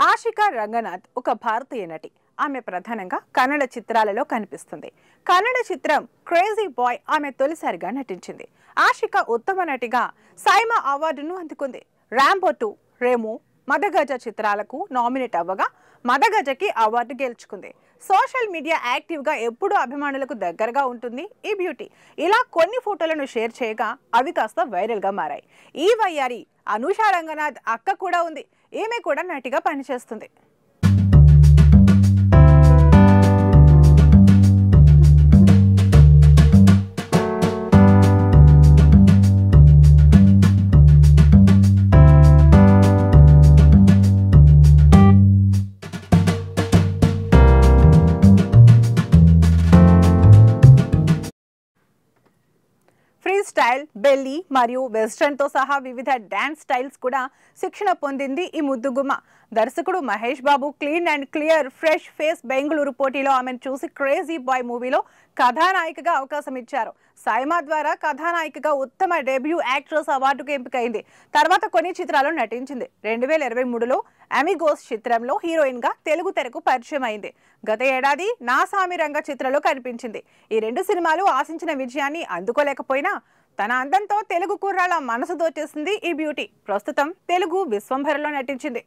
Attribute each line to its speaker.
Speaker 1: ఆషికా రంగనాథ్ ఒక భారతీయ నటి. ఆమె ప్రధానంగా కన్నడ చిత్రాలలో కనిపిస్తుంది. కన్నడ చిత్రం క్రేజీ బాయ్ ఆమె తొలిసారిగా నటించింది. ఆషిక ఉత్తమ నటిగా సైమా అవార్డును అందుకుంది. రాంబో 2, రెమో, మదగజ చిత్రాలకు నామినేట్ అవ్వగా మదగజకి అవార్డు గెలుచుకుంది. సోషల్ మీడియా యాక్టివ్ గా ఎప్పుడూ అభిమానులకు దగ్గరగా ఉంటుంది ఈ బ్యూటీ. ఇలా కొన్ని ఫోటోలను షేర్ చేయగా అవి కాస్త వైరల్ గా మారాయి. ఈ వయ్యారి అనూషా రంగనాథ్ అక్క కూడా ఉంది. ఈమె కూడా నటిగా పనిచేస్తుంది. ఫ్రీ స్టైల్, బెల్లీ మరియు వెస్టర్న్ తో సహా వివిధ డాన్స్ స్టైల్స్ కూడా శిక్షణ పొందింది ఈ ముద్దుగుమ్మ. దర్శకుడు Mahesh Babu clean and clear fresh face Bengaluru పోటీలో ఆమెను చూసి క్రేజీ బాయ్ మూవీలో కథానాయికగా అవకాశం ఇచ్చారు. సైమా ద్వారా కథానాయికగా ఉత్తమ డెబ్యూ యాక్ట్రెస్ అవార్డుకు ఎంపికైంది. తర్వాత కొన్ని చిత్రాల్లో నటించింది. 2023లో అమిగోస్ చిత్రంలో హీరోయిన్ గా తెలుగు తెరకు పరిచయం అయింది. గత ఏడాది నా సామి రంగ చిత్రంలో కనిపించింది. ఈ 2 సినిమాలు ఆశించిన విజయాన్ని అందుకోలేకపోయినా తన అందంతో తెలుగు కుర్రాళ్ళ మనసు దోచేసింది ఈ బ్యూటీ. ప్రస్తుతం తెలుగు విశ్వంభరలో నటించింది.